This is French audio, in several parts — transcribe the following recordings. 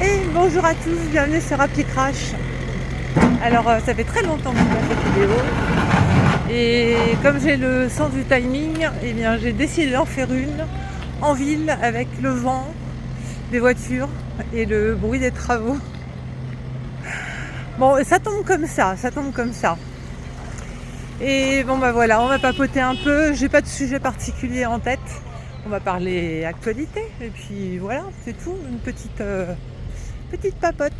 Et bonjour à tous, bienvenue sur Appli Crash. Alors ça fait très longtemps que je fais cette vidéo et comme j'ai le sens du timing, eh bien j'ai décidé d'en faire une en ville avec le vent des voitures et le bruit des travaux. Bon, ça tombe comme ça. Et bon bah voilà, on va papoter un peu, j'ai pas de sujet particulier en tête. On va parler actualité et puis voilà, c'est tout, une petite papote.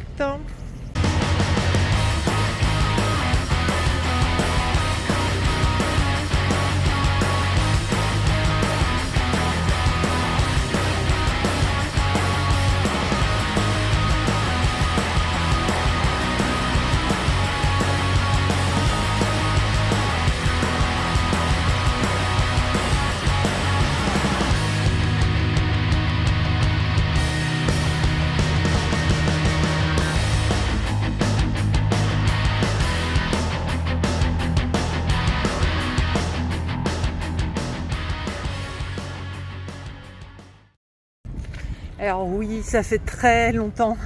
Alors oui, ça fait très longtemps.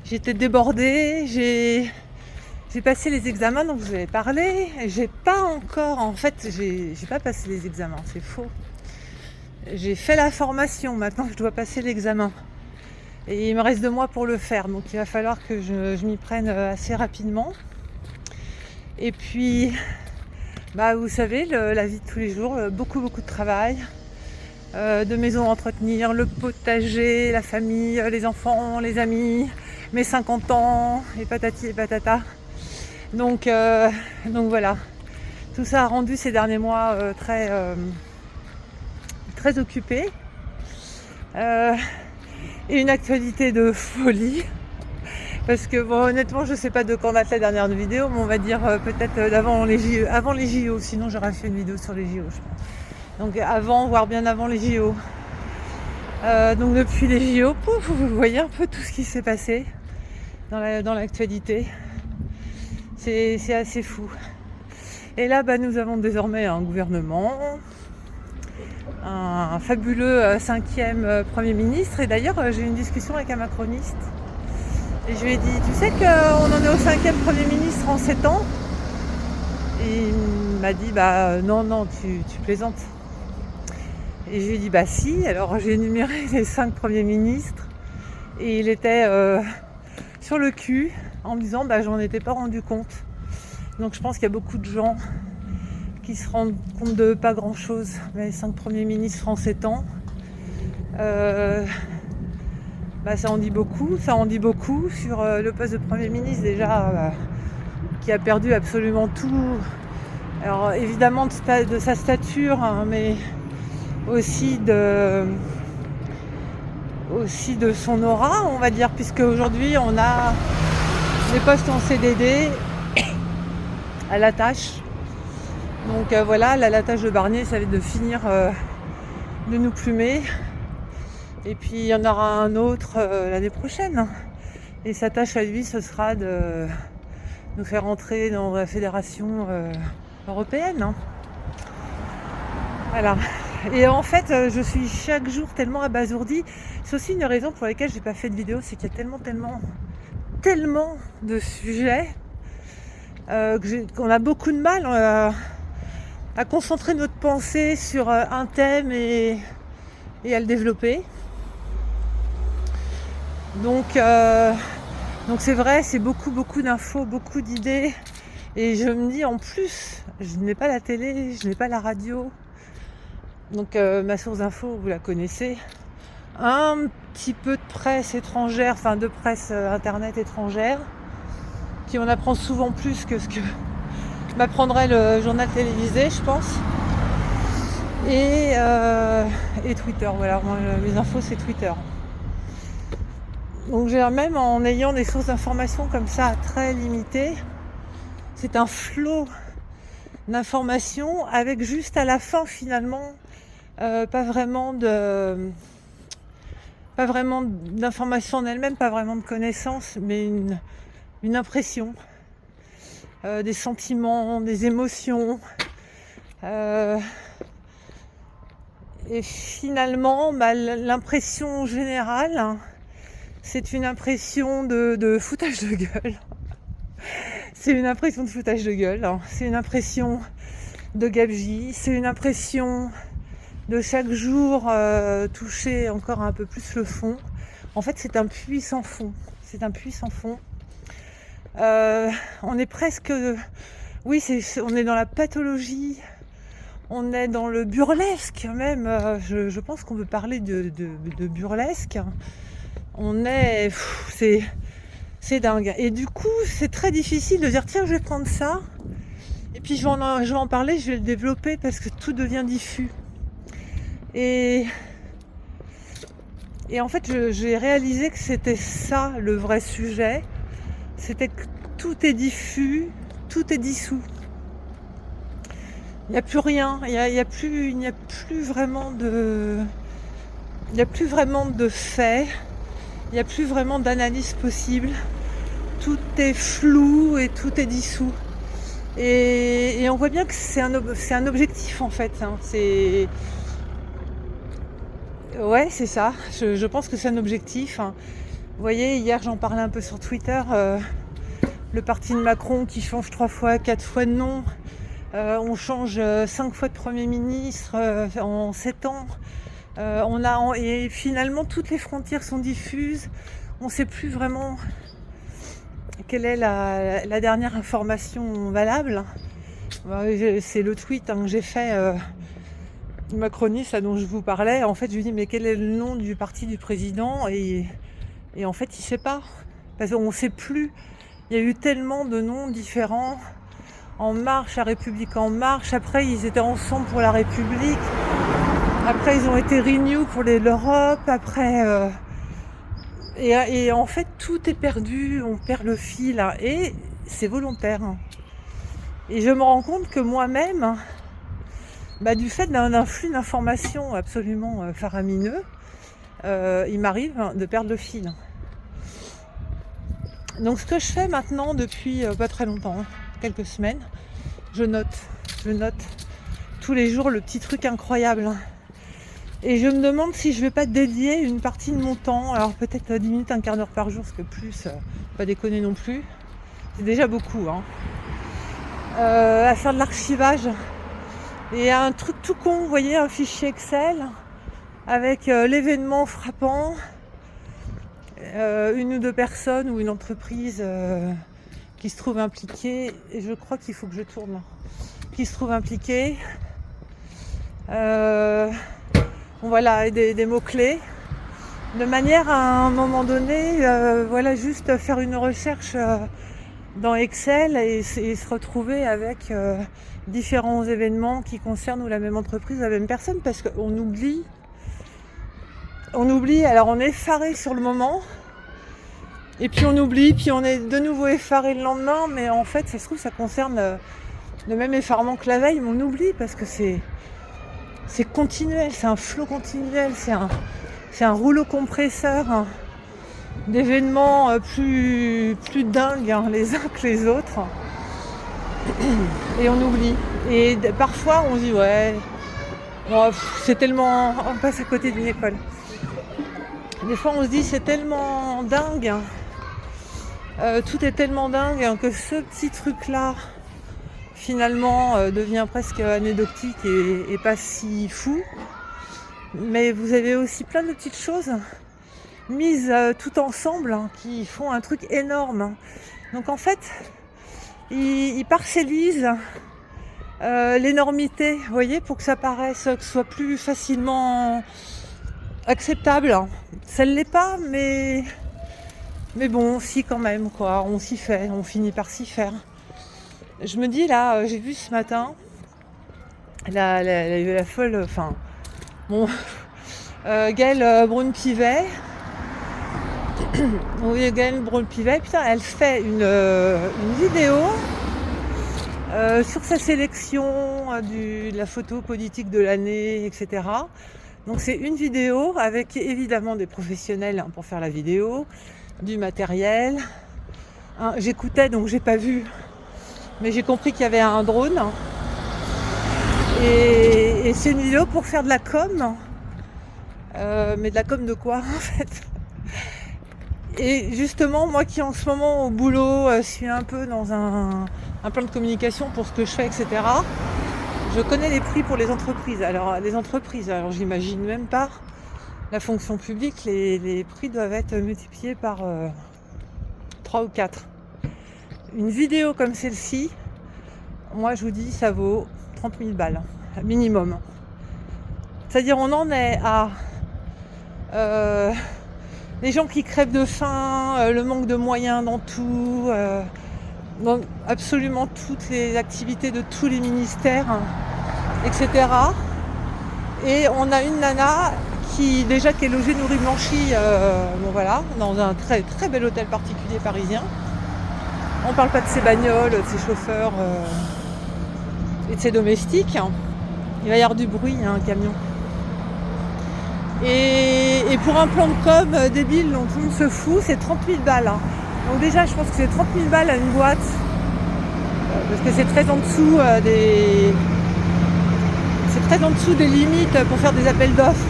J'étais débordée, j'ai passé les examens, donc je vous avais parlé. J'ai pas encore, en fait, j'ai pas passé les examens, c'est faux. J'ai fait la formation, maintenant je dois passer l'examen. Et il me reste 2 mois pour le faire, donc il va falloir que je m'y prenne assez rapidement. Et puis, bah vous savez, la vie de tous les jours, beaucoup de travail. De maison à entretenir, le potager, la famille, les enfants, les amis, mes 50 ans, et patati et patata. Donc voilà, tout ça a rendu ces derniers mois très occupés. Et une actualité de folie. Parce que bon, honnêtement, je sais pas de quand date la dernière vidéo, mais on va dire peut-être avant les JO, sinon j'aurais fait une vidéo sur les JO, je pense. Donc avant, voire bien avant les JO. Donc depuis les JO, vous voyez un peu tout ce qui s'est passé dans l'actualité. C'est assez fou. Et là, nous avons désormais un gouvernement, un fabuleux 5e Premier ministre. Et d'ailleurs, j'ai eu une discussion avec un macroniste. Et je lui ai dit, tu sais qu'on en est au 5e Premier ministre en 7 ans ? Et il m'a dit, non, tu plaisantes. Et je lui ai dit, si. Alors j'ai énuméré les 5 premiers ministres. Et il était sur le cul en me disant, j'en étais pas rendu compte. Donc je pense qu'il y a beaucoup de gens qui se rendent compte de pas grand chose. Mais les 5 premiers ministres en 7 ans, ça en dit beaucoup. Ça en dit beaucoup sur le poste de Premier ministre déjà, qui a perdu absolument tout. Alors évidemment de sa stature, hein, mais aussi de son aura, on va dire, puisque aujourd'hui on a des postes en CDD à la tâche. Donc voilà, la tâche de Barnier, ça va être de finir de nous plumer. Et puis il y en aura un autre l'année prochaine. Et sa tâche à lui, ce sera de nous faire entrer dans la fédération européenne. Voilà. Et en fait, je suis chaque jour tellement abasourdie. C'est aussi une raison pour laquelle j'ai pas fait de vidéo, c'est qu'il y a tellement de sujets qu'on a beaucoup de mal à concentrer notre pensée sur un thème et à le développer. Donc c'est vrai, c'est beaucoup d'infos, beaucoup d'idées. Et je me dis, en plus, je n'ai pas la télé, je n'ai pas la radio. Donc ma source d'info, vous la connaissez. Un petit peu de presse étrangère, enfin de presse internet étrangère, qui en apprend souvent plus que ce que m'apprendrait le journal télévisé, je pense. Et Twitter, voilà, moi, mes infos c'est Twitter. Donc même en ayant des sources d'informations comme ça très limitées, c'est un flot d'informations avec juste à la fin finalement pas vraiment d'informations en elle-même, pas vraiment de connaissances, mais une impression, des sentiments, des émotions. Et finalement, l'impression générale, c'est une impression de foutage de gueule. C'est une impression de foutage de gueule, hein. C'est une impression de gabegie, c'est une impression de chaque jour toucher encore un peu plus le fond. En fait, c'est un puits sans fond. C'est un puits sans fond. On est presque... Oui, on est dans la pathologie, on est dans le burlesque même. Je pense qu'on peut parler de burlesque. On est... c'est dingue. Et du coup, c'est très difficile de dire tiens, je vais prendre ça. Et puis je vais en parler, je vais le développer parce que tout devient diffus. Et en fait, j'ai réalisé que c'était ça le vrai sujet. C'était que tout est diffus, tout est dissous. Il n'y a plus rien, il n'y a plus vraiment de faits, il n'y a plus vraiment d'analyse possible. Tout est flou et tout est dissous. Et on voit bien que c'est un objectif en fait. Hein. Ouais, c'est ça. Je pense que c'est un objectif. Hein. Vous voyez, hier j'en parlais un peu sur Twitter. Le parti de Macron qui change 3 fois, 4 fois de nom. On change 5 fois de Premier ministre en 7 ans. Et finalement, toutes les frontières sont diffuses. On ne sait plus vraiment quelle est la dernière information valable. C'est le tweet que j'ai fait macroniste dont je vous parlais. En fait, je lui dis mais quel est le nom du parti du président et en fait, il ne sait pas. Parce qu'on ne sait plus. Il y a eu tellement de noms différents. En Marche, la République En Marche. Après, ils étaient ensemble pour la République. Après, ils ont été Renew pour l'Europe. Après, et en fait, tout est perdu. On perd le fil. Hein, et c'est volontaire. Hein. Et je me rends compte que moi-même, du fait d'un flux d'informations absolument faramineux, il m'arrive de perdre le fil. Donc, ce que je fais maintenant depuis pas très longtemps, hein, quelques semaines, je note tous les jours le petit truc incroyable. Et je me demande si je vais pas dédier une partie de mon temps, alors peut-être 10 minutes, un quart d'heure par jour, parce que plus, pas déconner non plus, c'est déjà beaucoup, hein, à faire de l'archivage. Et un truc tout con, vous voyez, un fichier Excel avec l'événement frappant, une ou deux personnes ou une entreprise qui se trouve impliquée, et je crois qu'il faut que je tourne, qui se trouve impliquée, voilà, des mots-clés, de manière à un moment donné, juste faire une recherche dans Excel et se retrouver avec différents événements qui concernent ou la même entreprise, la même personne, parce qu'on oublie, alors on est effaré sur le moment, et puis on oublie, puis on est de nouveau effaré le lendemain, mais en fait ça se trouve ça concerne le même effarement que la veille, mais on oublie parce que c'est continuel, c'est un flot continuel, c'est un rouleau compresseur, hein, d'événements plus dingues, hein, les uns que les autres, et on oublie. Et parfois on se dit ouais, bon, c'est tellement, on passe à côté d'une école. Des fois on se dit c'est tellement dingue, hein, tout est tellement dingue, hein, que ce petit truc là finalement devient presque anecdotique et pas si fou. Mais vous avez aussi plein de petites choses mises tout ensemble, hein, qui font un truc énorme. Donc en fait, ils parcellisent l'énormité, vous voyez, pour que ça paraisse, que ce soit plus facilement acceptable. Ça ne l'est pas, mais bon, si quand même, quoi. On s'y fait, on finit par s'y faire. Je me dis là, j'ai vu ce matin la folle, enfin, bon, Gaëlle Braun-Pivet. Oui, Gaëlle Braun-Pivet, putain, elle fait une vidéo sur sa sélection de la photo politique de l'année, etc. Donc c'est une vidéo avec évidemment des professionnels, hein, pour faire la vidéo, du matériel. Hein, j'écoutais donc j'ai pas vu, mais j'ai compris qu'il y avait un drone. Et c'est une vidéo pour faire de la com. Mais de la com de quoi en fait? Et justement, moi qui en ce moment au boulot suis un peu dans un plan de communication pour ce que je fais, etc., je connais les prix pour les entreprises. Alors j'imagine même pas la fonction publique, les prix doivent être multipliés par 3 ou 4. Une vidéo comme celle-ci, moi je vous dis, ça vaut 30 000 balles, minimum. C'est-à-dire on en est à les gens qui crèvent de faim, le manque de moyens dans tout, dans absolument toutes les activités de tous les ministères, etc. Et on a une nana qui est logée nourrie blanchie, dans un très très bel hôtel particulier parisien. On parle pas de ses bagnoles, de ses chauffeurs et de ses domestiques. Il va y avoir du bruit, un camion. Et pour un plan de com débile dont tout le monde se fout, c'est 30 000 balles. Donc déjà, je pense que c'est 30 000 balles à une boîte, parce que c'est très en dessous des limites pour faire des appels d'offres.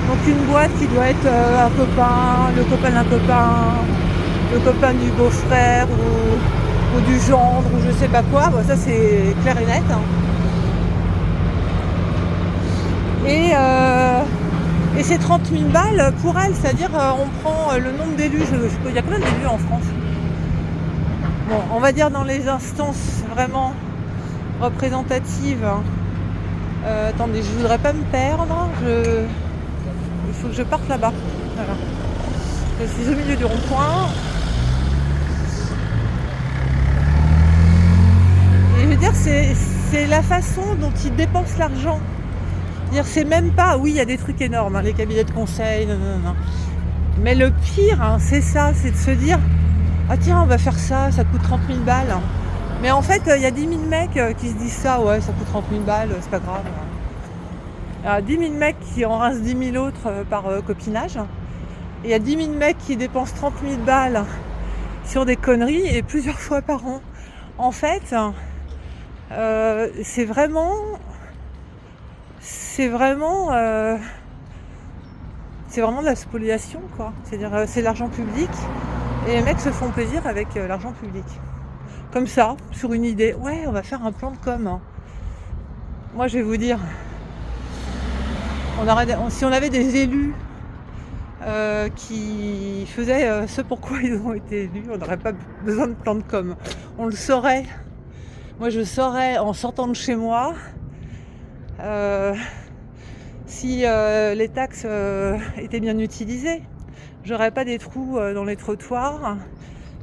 Donc une boîte qui doit être un copain, le copain d'un copain, le copain du beau-frère ou du gendre ou je sais pas quoi, ça c'est clair et net. Et c'est 30 000 balles pour elle, c'est-à-dire on prend le nombre d'élus, il y a combien d'élus en France ? Bon, on va dire dans les instances vraiment représentatives. Attendez, je voudrais pas me perdre, il faut que je parte là-bas. Voilà. Je suis au milieu du rond-point. Et je veux dire, c'est la façon dont ils dépensent l'argent. Dire, c'est même pas, oui, il y a des trucs énormes, les cabinets de conseil, non. Mais le pire, c'est ça, c'est de se dire, ah tiens, on va faire ça, ça coûte 30 000 balles. Mais en fait, il y a 10 000 mecs qui se disent ça, ouais, ça coûte 30 000 balles, c'est pas grave. Il y a 10 000 mecs qui en rincent 10 000 autres par copinage. Et il y a 10 000 mecs qui dépensent 30 000 balles sur des conneries et plusieurs fois par an. En fait, c'est vraiment de la spoliation, quoi. C'est-à-dire, c'est l'argent public et les mecs se font plaisir avec l'argent public. Comme ça, sur une idée, ouais, on va faire un plan de com. Moi, je vais vous dire, si on avait des élus qui faisaient ce pourquoi ils ont été élus, on n'aurait pas besoin de plan de com. On le saurait. Moi, je saurais en sortant de chez moi si les taxes étaient bien utilisées. J'aurais pas des trous dans les trottoirs.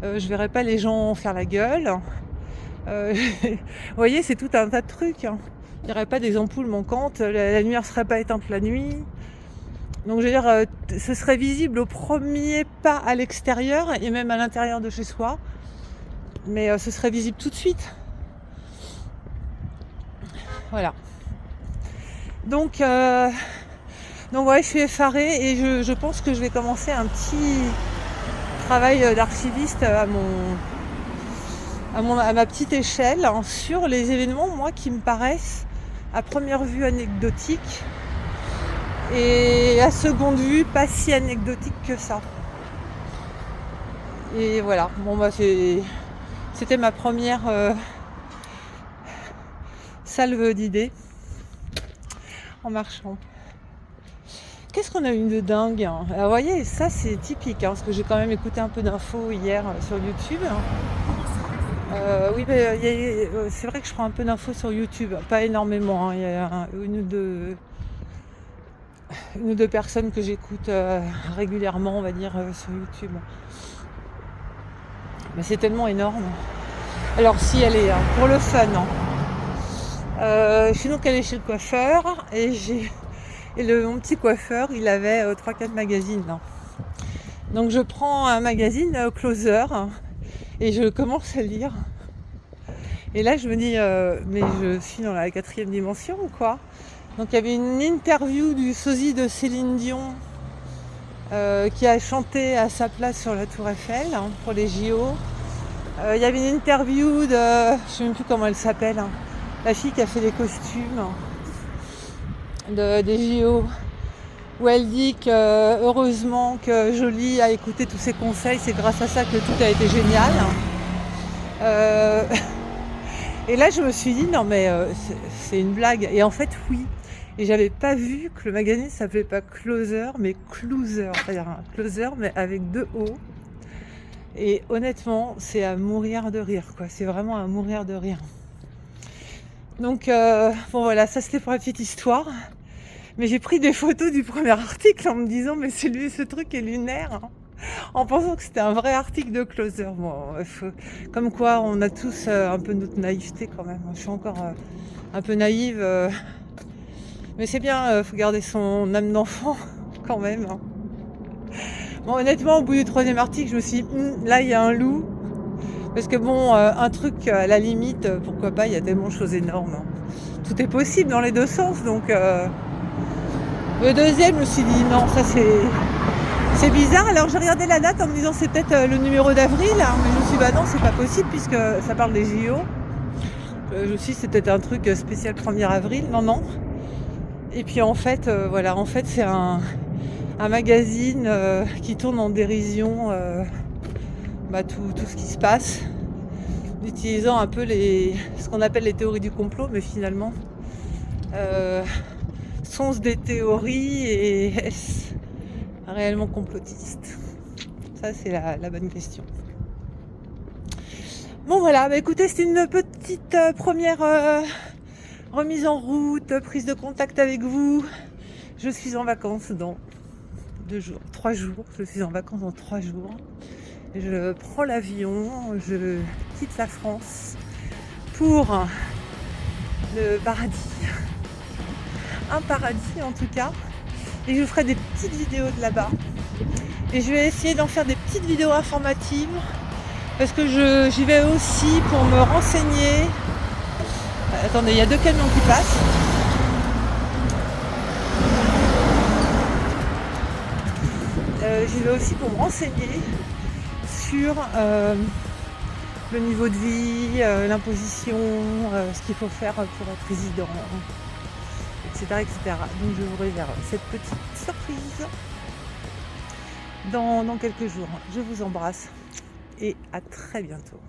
Je verrais pas les gens faire la gueule. Vous voyez, c'est tout un tas de trucs. Il n'y aurait pas des ampoules manquantes, la lumière ne serait pas éteinte la nuit. Donc je veux dire, ce serait visible au premier pas à l'extérieur et même à l'intérieur de chez soi. Mais ce serait visible tout de suite. Voilà. Donc ouais, je suis effarée et je pense que je vais commencer un petit travail d'archiviste à ma petite échelle sur les événements, moi, qui me paraissent à première vue anecdotiques et à seconde vue pas si anecdotiques que ça. Et voilà, c'était ma première salve d'idées en marchant. Qu'est-ce qu'on a eu de dingue ? Alors, vous voyez, ça c'est typique, parce que j'ai quand même écouté un peu d'infos hier sur YouTube. Oui, mais c'est vrai que je prends un peu d'infos sur YouTube, pas énormément. Il y a une ou deux personnes que j'écoute régulièrement, on va dire, sur YouTube. Mais c'est tellement énorme. Alors si, allez, pour le fun. Je suis donc allée chez le coiffeur et mon petit coiffeur, il avait 3-4 magazines. Donc je prends un magazine Closer et je commence à lire. Et là je me dis, mais je suis dans la 4e dimension ou quoi ? Donc il y avait une interview du sosie de Céline Dion qui a chanté à sa place sur la Tour Eiffel pour les JO. Il y avait une interview de, je ne sais même plus comment elle s'appelle, la fille qui a fait les costumes des JO. où elle dit que heureusement que Jolie a écouté tous ses conseils, c'est grâce à ça que tout a été génial. Euh, et là je me suis dit non mais c'est une blague. Et en fait oui. Et j'avais pas vu que le magazine s'appelait pas Closer mais Closer, c'est-à-dire un closer mais avec 2 O. Et honnêtement c'est à mourir de rire quoi. C'est vraiment à mourir de rire. Donc bon voilà, ça c'était pour la petite histoire. Mais j'ai pris des photos du premier article en me disant mais ce truc est lunaire, hein, en pensant que c'était un vrai article de Closer. Bon, comme quoi on a tous un peu notre naïveté quand même. Je suis encore un peu naïve, mais c'est bien, faut garder son âme d'enfant quand même. Hein. Bon, honnêtement, au bout du troisième article, je me suis dit, là il y a un loup. Parce que bon, un truc à la limite, pourquoi pas, il y a tellement de choses énormes. Hein. Tout est possible dans les deux sens, donc... Le deuxième, je me suis dit non, ça c'est bizarre. Alors j'ai regardé la date en me disant c'est peut-être le numéro d'avril, hein, mais je me suis dit bah non, c'est pas possible puisque ça parle des JO. Je me suis dit c'est peut-être un truc spécial 1er avril. Non, non. Et puis en fait, voilà, en fait c'est un magazine qui tourne en dérision tout ce qui se passe, utilisant un peu ce qu'on appelle les théories du complot, mais finalement sont-ce des théories et est-ce réellement complotiste? Ça c'est la bonne question. Bon voilà, écoutez, c'est une petite première remise en route, prise de contact avec vous. Je suis en vacances dans 3 jours. Je suis en vacances dans 3 jours. Je prends l'avion, je quitte la France pour le paradis. Un paradis en tout cas. Et je vous ferai des petites vidéos de là-bas. Et je vais essayer d'en faire des petites vidéos informatives. Parce que j'y vais aussi pour me renseigner. Attendez, il y a 2 camions qui passent. J'y vais aussi pour me renseigner sur le niveau de vie, l'imposition, ce qu'il faut faire pour être résident, etc., etc. Donc je vous réserve cette petite surprise dans quelques jours. Je vous embrasse et à très bientôt.